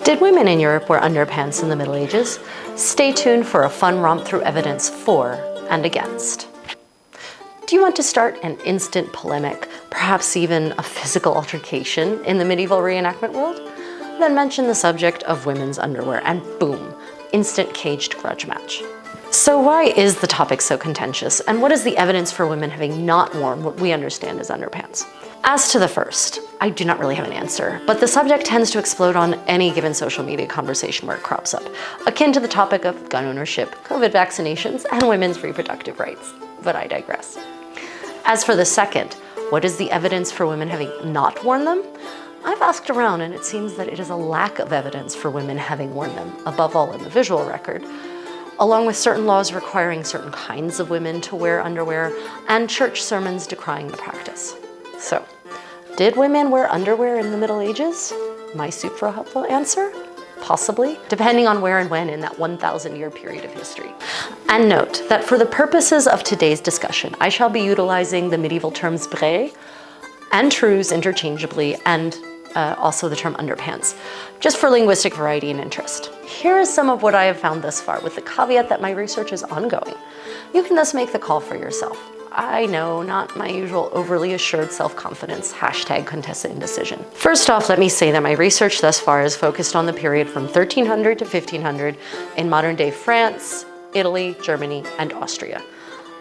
Did women in Europe wear underpants in the Middle Ages? Stay tuned for a fun romp through evidence for and against. Do you want to start an instant polemic, perhaps even a physical altercation in the medieval reenactment world? Then mention the subject of women's underwear and boom, instant caged grudge match. So why is the topic so contentious, and what is the evidence for women having not worn what we understand as underpants? As to the first, I do not really have an answer, but the subject tends to explode on any given social media conversation where it crops up, akin to the topic of gun ownership, COVID vaccinations, and women's reproductive rights. But I digress. As for the second, what is the evidence for women having not worn them? I've asked around, and it seems that it is a lack of evidence for women having worn them, above all in the visual record, along with certain laws requiring certain kinds of women to wear underwear and church sermons decrying the practice. So, did women wear underwear in the Middle Ages? My super helpful answer? Possibly, depending on where and when in that 1,000-year period of history. And note that for the purposes of today's discussion, I shall be utilizing the medieval terms bré and trews interchangeably, and also the term underpants, just for linguistic variety and interest. Here is some of what I have found thus far, with the caveat that my research is ongoing. You can thus make the call for yourself. I know, not my usual overly assured self-confidence, hashtag Contessa indecision. First off, let me say that my research thus far is focused on the period from 1300 to 1500 in modern-day France, Italy, Germany, and Austria.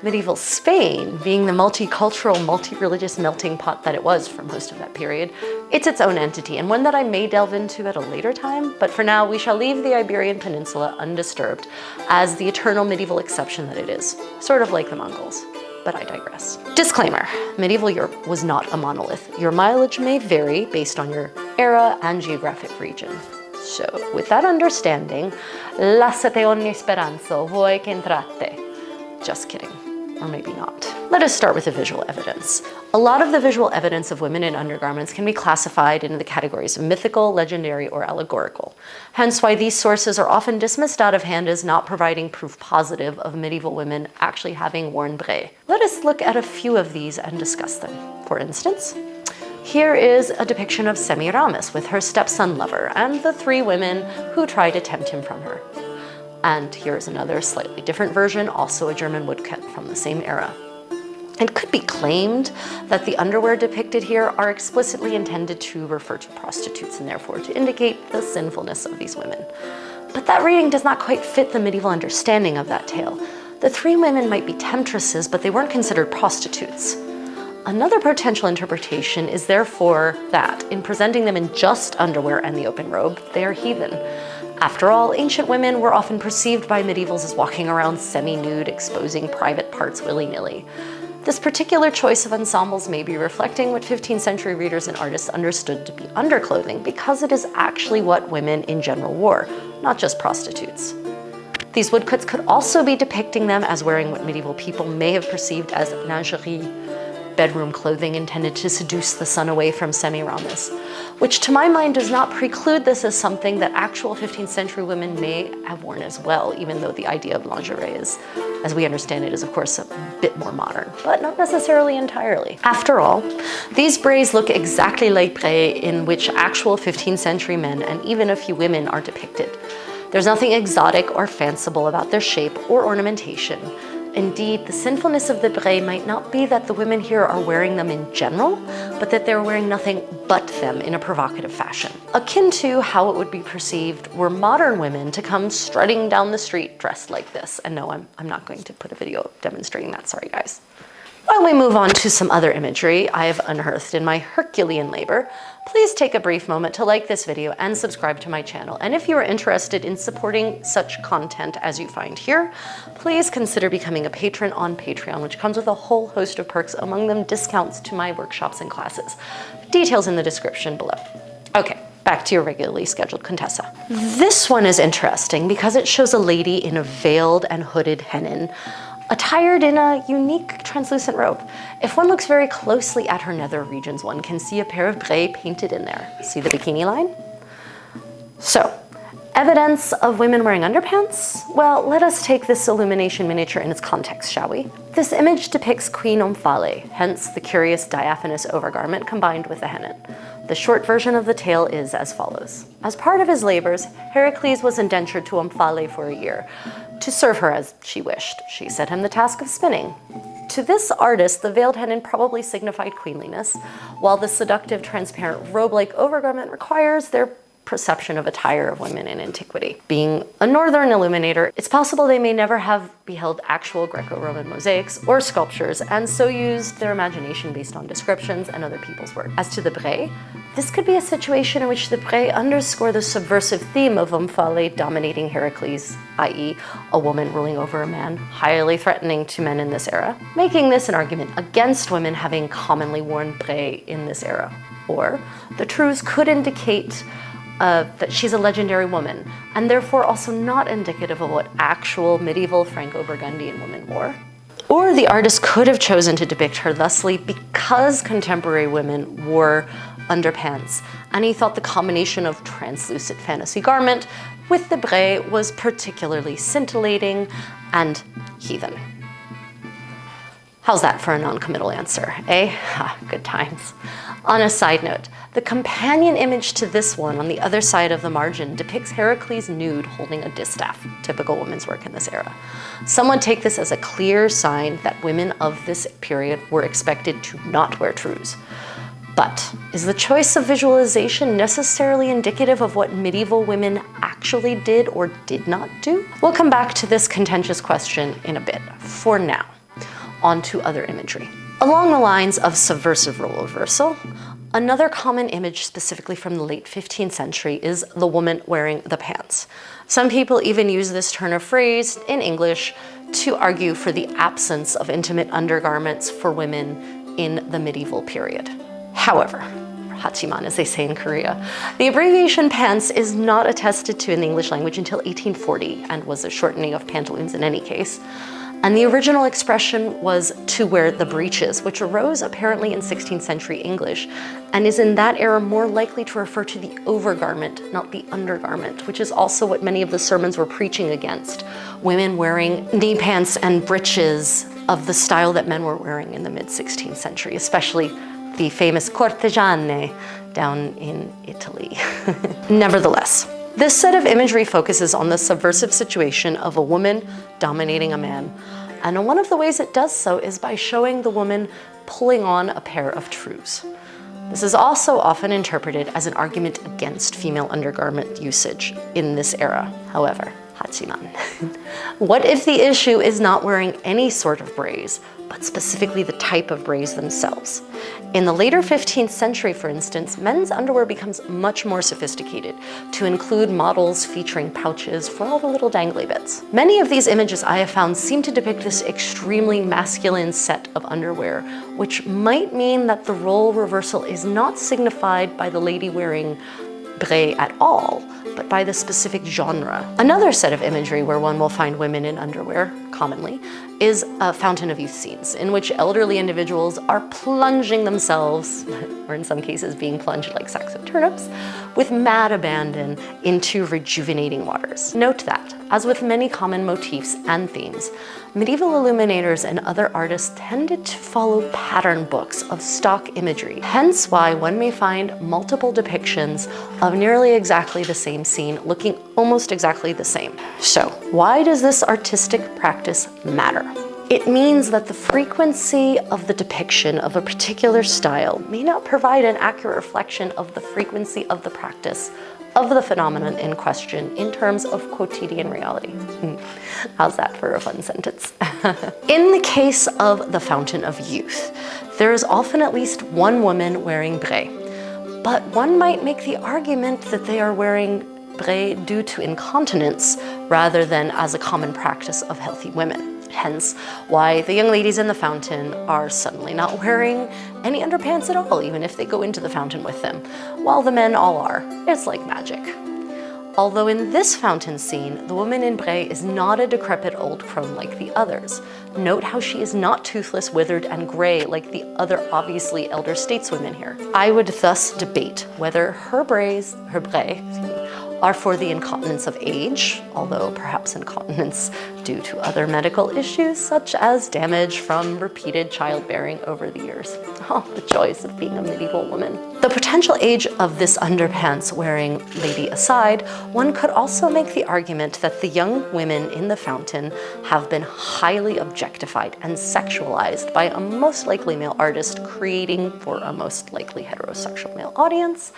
Medieval Spain, being the multicultural, multi-religious melting pot that it was for most of that period, it's its own entity, and one that I may delve into at a later time, but for now we shall leave the Iberian Peninsula undisturbed as the eternal medieval exception that it is, sort of like the Mongols. But I digress. Disclaimer, medieval Europe was not a monolith. Your mileage may vary based on your era and geographic region. So, with that understanding, lasciate ogni speranza, voi che entrate. Just kidding, or maybe not. Let us start with the visual evidence. A lot of the visual evidence of women in undergarments can be classified into the categories of mythical, legendary, or allegorical. Hence why these sources are often dismissed out of hand as not providing proof positive of medieval women actually having worn bré. Let us look at a few of these and discuss them. For instance, here is a depiction of Semiramis with her stepson lover and the three women who try to tempt him from her. And here's another slightly different version, also a German woodcut from the same era. It could be claimed that the underwear depicted here are explicitly intended to refer to prostitutes and therefore to indicate the sinfulness of these women. But that reading does not quite fit the medieval understanding of that tale. The three women might be temptresses, but they weren't considered prostitutes. Another potential interpretation is therefore that, in presenting them in just underwear and the open robe, they are heathen. After all, ancient women were often perceived by medievals as walking around semi-nude, exposing private parts willy-nilly. This particular choice of ensembles may be reflecting what 15th century readers and artists understood to be underclothing, because it is actually what women in general wore, not just prostitutes. These woodcuts could also be depicting them as wearing what medieval people may have perceived as lingerie, bedroom clothing intended to seduce the sun away from Semiramis, which to my mind does not preclude this as something that actual 15th century women may have worn as well, even though the idea of lingerie is, as we understand it, is of course a bit more modern, but not necessarily entirely. After all, these braids look exactly like braids in which actual 15th century men and even a few women are depicted. There's nothing exotic or fanciful about their shape or ornamentation. Indeed, the sinfulness of the braids might not be that the women here are wearing them in general, but that they're wearing nothing but them in a provocative fashion. Akin to how it would be perceived were modern women to come strutting down the street dressed like this. And no, I'm not going to put a video demonstrating that, sorry guys. While we move on to some other imagery I have unearthed in my Herculean labor, please take a brief moment to like this video and subscribe to my channel. And if you are interested in supporting such content as you find here, please consider becoming a patron on Patreon, which comes with a whole host of perks, among them discounts to my workshops and classes. Details in the description below. Okay, back to your regularly scheduled Contessa. This one is interesting because it shows a lady in a veiled and hooded hennin, attired in a unique translucent robe. If one looks very closely at her nether regions, one can see a pair of braids painted in there. See the bikini line? So, evidence of women wearing underpants? Well, let us take this illumination miniature in its context, shall we? This image depicts Queen Omphale, hence the curious diaphanous overgarment combined with the hennin. The short version of the tale is as follows. As part of his labors, Heracles was indentured to Omphale for a year, to serve her as she wished. She set him the task of spinning. To this artist, the veiled hennin probably signified queenliness, while the seductive, transparent robe-like overgarment requires their perception of attire of women in antiquity. Being a northern illuminator, it's possible they may never have beheld actual Greco-Roman mosaics or sculptures, and so used their imagination based on descriptions and other people's work. As to the Bray, this could be a situation in which the Bray underscore the subversive theme of Omphale dominating Heracles, i.e. a woman ruling over a man, highly threatening to men in this era, making this an argument against women having commonly worn Bray in this era. Or the truths could indicate that she's a legendary woman, and therefore also not indicative of what actual medieval Franco-Burgundian women wore. Or the artist could have chosen to depict her thusly because contemporary women wore underpants, and he thought the combination of translucent fantasy garment with the bray was particularly scintillating and heathen. How's that for a non-committal answer, eh? Good times. On a side note, the companion image to this one on the other side of the margin depicts Heracles nude holding a distaff, typical women's work in this era. Some would take this as a clear sign that women of this period were expected to not wear trews. But is the choice of visualization necessarily indicative of what medieval women actually did or did not do? We'll come back to this contentious question in a bit. For now, on to other imagery. Along the lines of subversive role reversal, another common image specifically from the late 15th century is the woman wearing the pants. Some people even use this turn of phrase in English to argue for the absence of intimate undergarments for women in the medieval period. However, hachiman as they say in Korea, the abbreviation pants is not attested to in the English language until 1840 and was a shortening of pantaloons in any case. And the original expression was to wear the breeches, which arose apparently in 16th century English, and is in that era more likely to refer to the overgarment, not the undergarment, which is also what many of the sermons were preaching against. Women wearing knee pants and breeches of the style that men were wearing in the mid-16th century, especially the famous corteggiane down in Italy. Nevertheless, this set of imagery focuses on the subversive situation of a woman dominating a man. And one of the ways it does so is by showing the woman pulling on a pair of trews. This is also often interpreted as an argument against female undergarment usage in this era, however, hachiman. What if the issue is not wearing any sort of brays, but specifically the type of brays themselves? In the later 15th century, for instance, men's underwear becomes much more sophisticated to include models featuring pouches for all the little dangly bits. Many of these images I have found seem to depict this extremely masculine set of underwear, which might mean that the role reversal is not signified by the lady wearing bray at all, but by the specific genre. Another set of imagery where one will find women in underwear, commonly, is fountain of youth scenes, in which elderly individuals are plunging themselves, or in some cases being plunged like sacks of turnips, with mad abandon into rejuvenating waters. Note that, as with many common motifs and themes, medieval illuminators and other artists tended to follow pattern books of stock imagery, hence why one may find multiple depictions of nearly exactly the same scene looking almost exactly the same. So, why does this artistic practice matter? It means that the frequency of the depiction of a particular style may not provide an accurate reflection of the frequency of the practice of the phenomenon in question in terms of quotidian reality. How's that for a fun sentence? In the case of the Fountain of Youth, there is often at least one woman wearing bray, but one might make the argument that they are wearing bray due to incontinence rather than as a common practice of healthy women. Hence why the young ladies in the fountain are suddenly not wearing any underpants at all, even if they go into the fountain with them, while the men all are. It's like magic. Although in this fountain scene, the woman in bray is not a decrepit old crone like the others. Note how she is not toothless, withered, and gray like the other obviously elder stateswomen here. I would thus debate whether her bray, are for the incontinence of age, although perhaps incontinence due to other medical issues such as damage from repeated childbearing over the years. Oh, the joys of being a medieval woman. The potential age of this underpants wearing lady aside, one could also make the argument that the young women in the fountain have been highly objectified and sexualized by a most likely male artist creating for a most likely heterosexual male audience,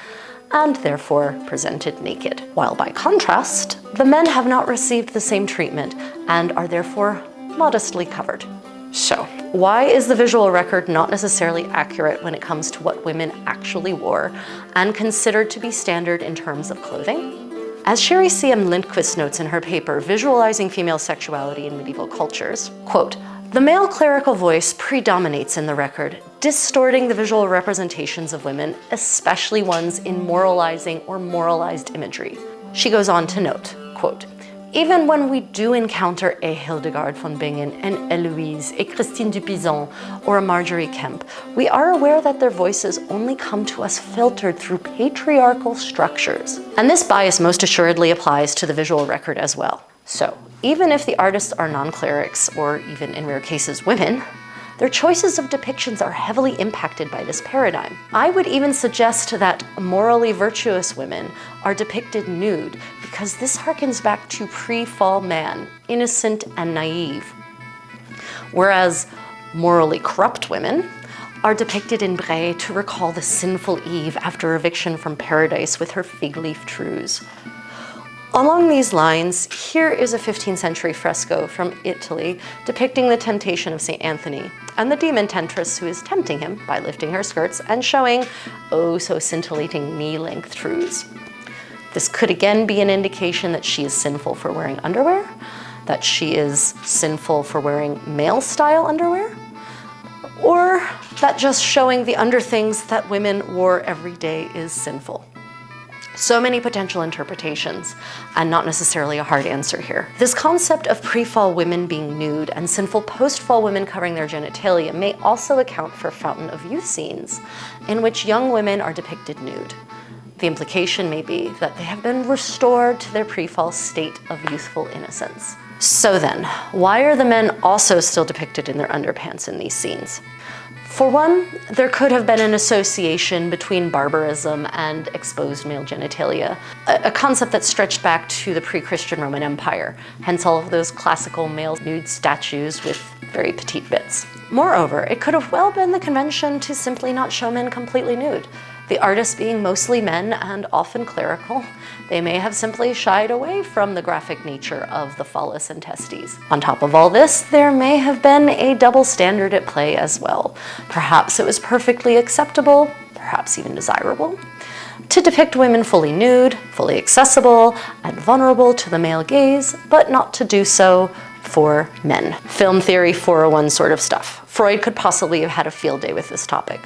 and therefore presented naked. While by contrast, the men have not received the same treatment and are therefore modestly covered. So, why is the visual record not necessarily accurate when it comes to what women actually wore and considered to be standard in terms of clothing? As Sherry C.M. Lindquist notes in her paper, Visualizing Female Sexuality in Medieval Cultures, quote, "The male clerical voice predominates in the record, distorting the visual representations of women, especially ones in moralizing or moralized imagery." She goes on to note, quote, "Even when we do encounter a Hildegard von Bingen, an Héloïse, a Christine du Pizan, or a Marjorie Kemp, we are aware that their voices only come to us filtered through patriarchal structures." And this bias most assuredly applies to the visual record as well. So, even if the artists are non-clerics, or even in rare cases women, their choices of depictions are heavily impacted by this paradigm. I would even suggest that morally virtuous women are depicted nude because this harkens back to pre-fall man, innocent and naive. Whereas morally corrupt women are depicted in Bray to recall the sinful Eve after eviction from paradise with her fig leaf trews. Along these lines, here is a 15th century fresco from Italy depicting the temptation of St. Anthony and the demon temptress who is tempting him by lifting her skirts and showing oh so scintillating knee-length trews. This could again be an indication that she is sinful for wearing underwear, that she is sinful for wearing male-style underwear, or that just showing the underthings that women wore every day is sinful. So many potential interpretations, and not necessarily a hard answer here. This concept of pre-fall women being nude and sinful post-fall women covering their genitalia may also account for Fountain of Youth scenes, in which young women are depicted nude. The implication may be that they have been restored to their pre-fall state of youthful innocence. So then, why are the men also still depicted in their underpants in these scenes? For one, there could have been an association between barbarism and exposed male genitalia, a concept that stretched back to the pre-Christian Roman Empire, hence all of those classical male nude statues with very petite bits. Moreover, it could have well been the convention to simply not show men completely nude. The artists being mostly men and often clerical, they may have simply shied away from the graphic nature of the phallus and testes. On top of all this, there may have been a double standard at play as well. Perhaps it was perfectly acceptable, perhaps even desirable, to depict women fully nude, fully accessible, and vulnerable to the male gaze, but not to do so for men. Film theory 401 sort of stuff. Freud could possibly have had a field day with this topic.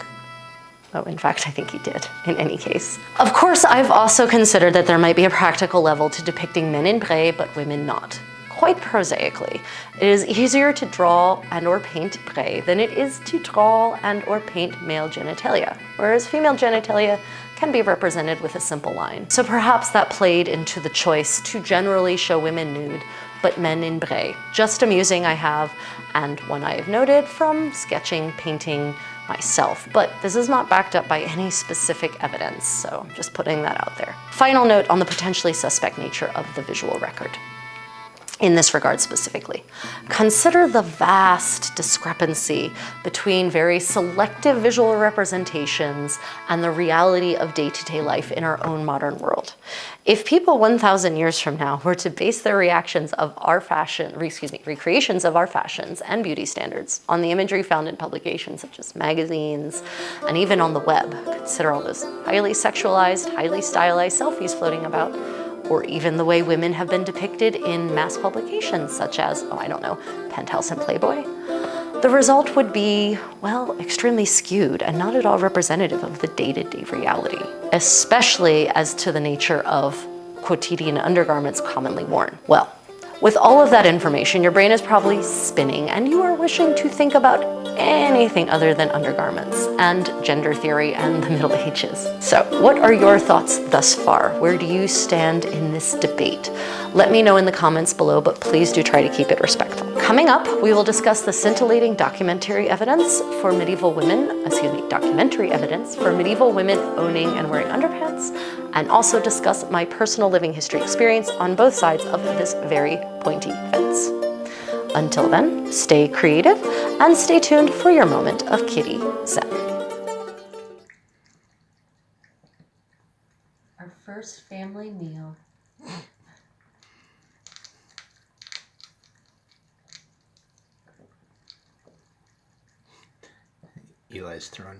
Oh, in fact, I think he did, in any case. Of course, I've also considered that there might be a practical level to depicting men in Bray, but women not. Quite prosaically, it is easier to draw and or paint Bray than it is to draw and or paint male genitalia, whereas female genitalia can be represented with a simple line. So perhaps that played into the choice to generally show women nude, but men in Bray. Just amusing, I have, and one I have noted from sketching, painting, myself, but this is not backed up by any specific evidence, so just putting that out there. Final note on the potentially suspect nature of the visual record. In this regard specifically, consider the vast discrepancy between very selective visual representations and the reality of day-to-day life in our own modern world. If people 1,000 years from now were to base their recreations of our fashions and beauty standards on the imagery found in publications such as magazines and even on the web, consider all those highly sexualized, highly stylized selfies floating about, or even the way women have been depicted in mass publications such as, oh, I don't know, Penthouse and Playboy, the result would be, well, extremely skewed and not at all representative of the day-to-day reality, especially as to the nature of quotidian undergarments commonly worn. Well, With all of that information, your brain is probably spinning and you are wishing to think about anything other than undergarments and gender theory and the Middle Ages. So what are your thoughts thus far? Where do you stand in this debate? Let me know in the comments below, but please do try to keep it respectful. Coming up, we will discuss the scintillating documentary evidence for medieval women owning and wearing underpants, and also discuss my personal living history experience on both sides of this very pointy fence. Until then, stay creative and stay tuned for your moment of kitty zen. Our first family meal. Eli's throwing